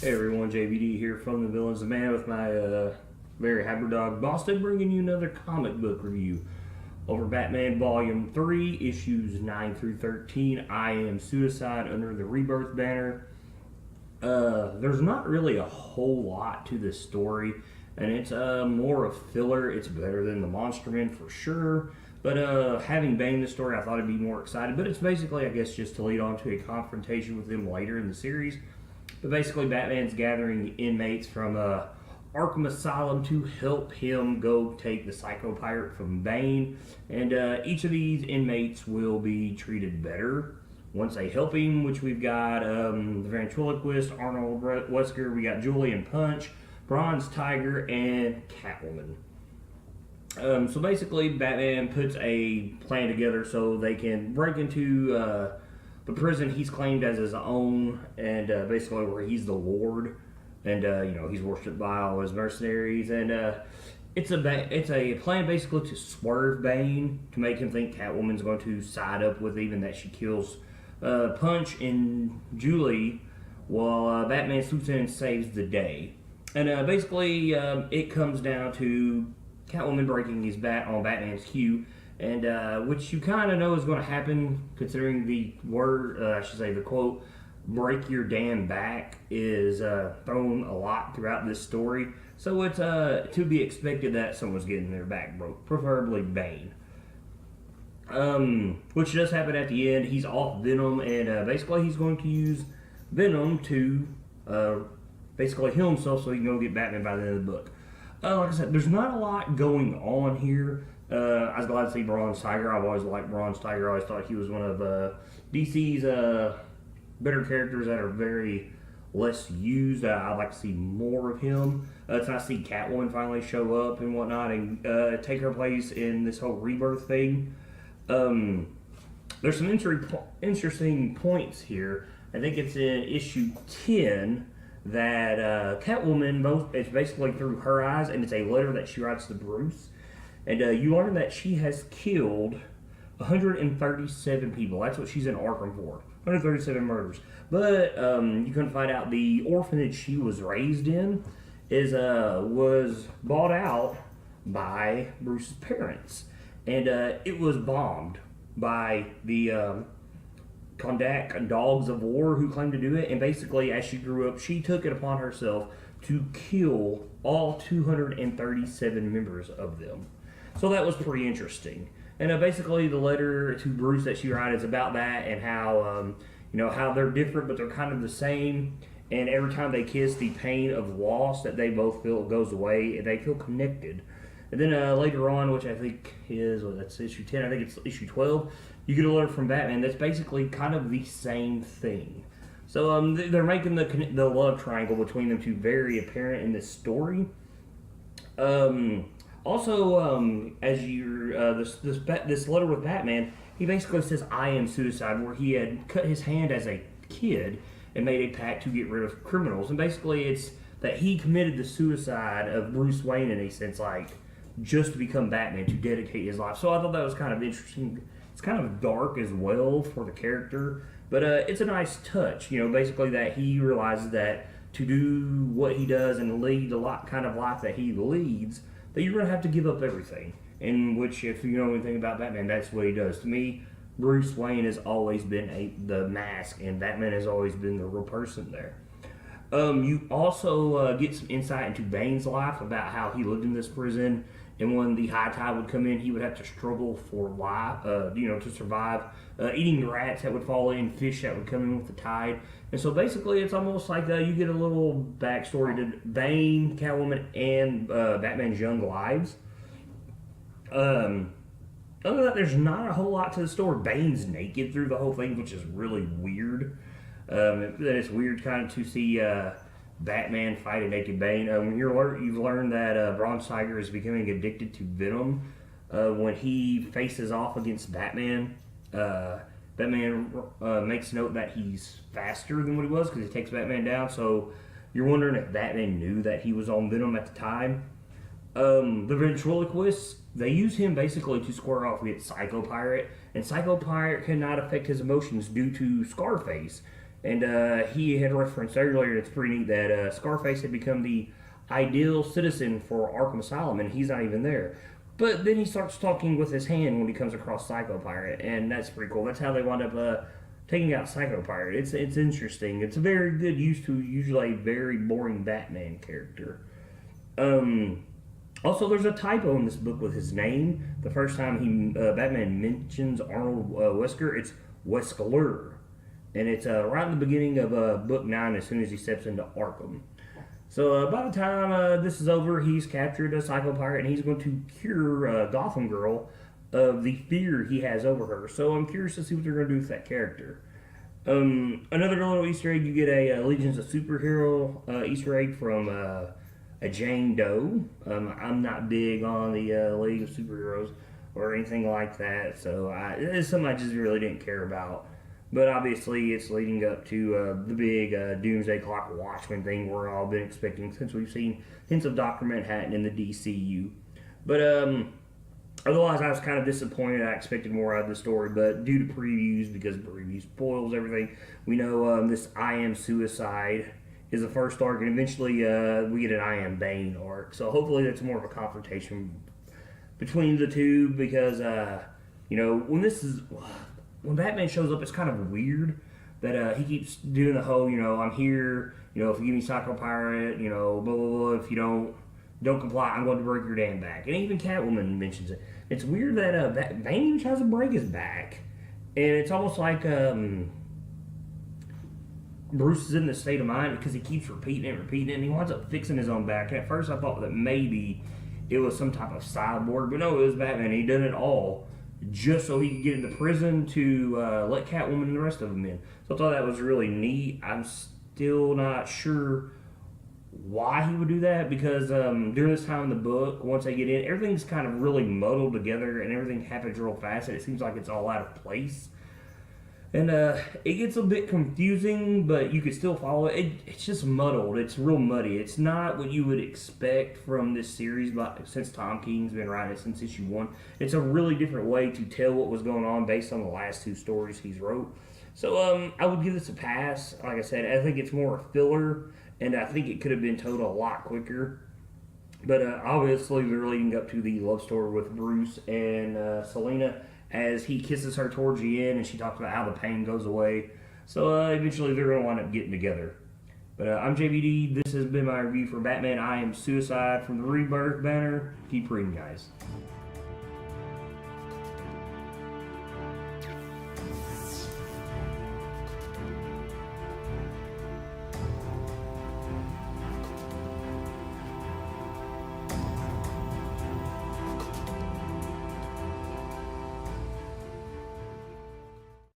Hey everyone, JVD here from the Villains of Man with my very hyper dog Boston, bringing you another comic book review over Batman Volume 3, issues 9 through 13. I Am Suicide under the Rebirth banner. There's not really a whole lot to this story, and it's more a filler. It's better than the Monster Man for sure, but having Bane in the story, I thought I'd be more excited. But it's basically, I guess, just to lead on to a confrontation with them later in the series. But basically, Batman's gathering inmates from Arkham Asylum to help him go take the Psycho Pirate from Bane. And each of these inmates will be treated better once they help him, which we've got the Ventriloquist, Arnold Wesker, we got Julian Punch, Bronze Tiger, and Catwoman. So basically, Batman puts a plan together so they can break into the prison he's claimed as his own, and basically where he's the Lord, and he's worshipped by all his mercenaries, and it's a plan basically to swerve Bane, to make him think Catwoman's going to side up with even that she kills Punch and Julie, while Batman swoops in and saves the day. And basically it comes down to Catwoman breaking his bat on Batman's cue, and which you kind of know is going to happen, considering the word, the quote, "break your damn back" is thrown a lot throughout this story. So it's to be expected that someone's getting their back broke, preferably Bane. Which does happen at the end. He's off Venom, and basically he's going to use Venom to basically heal himself so he can go get Batman by the end of the book. Like I said, there's not a lot going on here. I was glad to see Bronze Tiger. I've always liked Bronze Tiger. I always thought he was one of DC's better characters that are very less used. I'd like to see more of him. It's nice to see Catwoman finally show up and whatnot and take her place in this whole Rebirth thing. There's some interesting points here. I think it's in issue 10 that Catwoman, it's basically through her eyes, and it's a letter that she writes to Bruce. And you learn that she has killed 137 people. That's what she's in Arkham for. 137 murders. But you can find out the orphanage she was raised in was bought out by Bruce's parents. And it was bombed by the Kondak Dogs of War, who claimed to do it. And basically, as she grew up, she took it upon herself to kill all 237 members of them. So that was pretty interesting. And basically the letter to Bruce that she writes is about that, and how how they're different but they're kind of the same. And every time they kiss, the pain of loss that they both feel goes away, and they feel connected. And then later on, which I think is, that's issue 10, I think it's issue 12, you get a letter from Batman that's basically kind of the same thing. So they're making the love triangle between them two very apparent in this story. Also, as you're this letter with Batman, he basically says, "I am suicide," where he had cut his hand as a kid and made a pact to get rid of criminals. And basically, it's that he committed the suicide of Bruce Wayne in a sense, like just to become Batman, to dedicate his life. So I thought that was kind of interesting. It's kind of dark as well for the character, but it's a nice touch. Basically that he realizes that to do what he does and lead the kind of life that he leads, that you're going to have to give up everything. In which, if you know anything about Batman, that's what he does. To me, Bruce Wayne has always been the mask, and Batman has always been the real person there. You also get some insight into Bane's life, about how he lived in this prison, and when the high tide would come in, he would have to struggle for life, to survive, eating rats that would fall in, fish that would come in with the tide. And so basically it's almost like you get a little backstory to Bane, Catwoman, and Batman's young lives. Other than that, there's not a whole lot to the story. Bane's naked through the whole thing, which is really weird. It's weird kind of to see Batman fight a naked Bane. You've learned that Bronze Tiger is becoming addicted to Venom. When he faces off against Batman, Batman makes note that he's faster than what he was because he takes Batman down. So you're wondering if Batman knew that he was on Venom at the time. The Ventriloquist, they use him basically to square off with Psycho Pirate, and Psycho Pirate cannot affect his emotions due to Scarface. And he had referenced earlier, it's pretty neat, that Scarface had become the ideal citizen for Arkham Asylum, and he's not even there. But then he starts talking with his hand when he comes across Psycho Pirate, and that's pretty cool. That's how they wind up taking out Psycho Pirate. It's interesting. It's a very good use to usually a very boring Batman character. Also, there's a typo in this book with his name. The first time Batman mentions Arnold Wesker, it's Wesker. And it's right in the beginning of book 9 as soon as he steps into Arkham. So by the time this is over, he's captured a Psycho Pirate and he's going to cure Gotham Girl of the fear he has over her. So I'm curious to see what they're going to do with that character. Another little Easter egg, you get a Legions of Superhero Easter egg from a Jane Doe. I'm not big on the League of Superheroes or anything like that, so it's something I just really didn't care about. But obviously, it's leading up to the big Doomsday Clock Watchmen thing we're all been expecting since we've seen hints of Dr. Manhattan in the DCU. But otherwise, I was kind of disappointed. I expected more out of the story, but due to previews, because preview spoils everything, we know this I Am Suicide is the first arc, and eventually we get an I Am Bane arc. So hopefully that's more of a confrontation between the two, because when Batman shows up, it's kind of weird that he keeps doing the whole, I'm here, if you give me Psycho Pirate, blah, blah, blah, if you don't comply, I'm going to break your damn back. And even Catwoman mentions it. It's weird that Bane even tries to break his back. And it's almost like Bruce is in this state of mind because he keeps repeating it, and he winds up fixing his own back. And at first I thought that maybe it was some type of cyborg, but no, it was Batman. He done it all just so he could get into prison to let Catwoman and the rest of them in. So I thought that was really neat. I'm still not sure why he would do that, because during this time in the book, once they get in, everything's kind of really muddled together and everything happens real fast, and it seems like it's all out of place. And it gets a bit confusing, but you can still follow it. It's just muddled. It's real muddy. It's not what you would expect from this series, but since Tom King's been writing it since issue 1. It's a really different way to tell what was going on based on the last 2 stories he's wrote. So I would give this a pass. Like I said, I think it's more a filler, and I think it could have been told a lot quicker. But obviously, they're leading up to the love story with Bruce and Selena, as he kisses her towards the end, and she talks about how the pain goes away. So eventually they're going to wind up getting together. But I'm JVD. This has been my review for Batman I Am Suicide from the Rebirth banner. Keep reading, guys.